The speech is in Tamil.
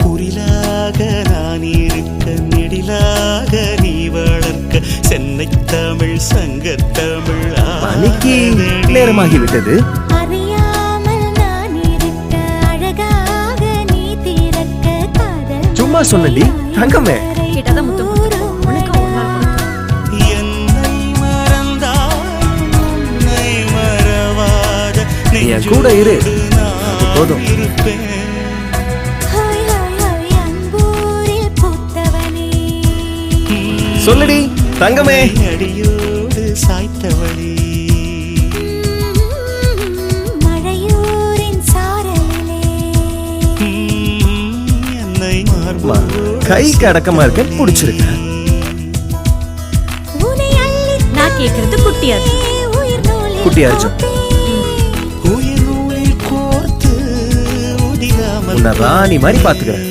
குரிலாக நான் இருக்க நெடிலாக நீ வளர்க்க சென்னை தமிழ் சங்கத்தமிழ் பணிக்கு நேரமாகிவிட்டது. அறியாமல் நான் இருக்க அழகாக நீ திறக்க காதல் சும்மா சொன்னடி தங்கமே. கேட்டாதான் முத்தம் கொடுத்துருவோம். உனக்கு ஒரு நாள் கொடுத்துருவோம். என்னை மறந்தால் உன்னை மறவாத நீ என் கூட இரு, நெஞ்சோடு போதும். நான் இருப்பேன். ஹாய் ஹாய் ஹாய் அன்பூரில் பூத்தவனே சொல்லுடி தங்கமே. அடியோடு சாய்த்தவளே மழையூரின் சாரலிலே என்னை அம்மா, கைக்கு அடக்கமா இருக்க பிடிச்சிருக்க. உன்னை அள்ளி நான் கேக்குறது குட்டியாது. உயிர் நூலில் குட்டியாச்சும். உயிர் நூலில் கோர்த்து உதிராமல் உன்னை ராணி மாதிரி பாத்துக்கிறேன்.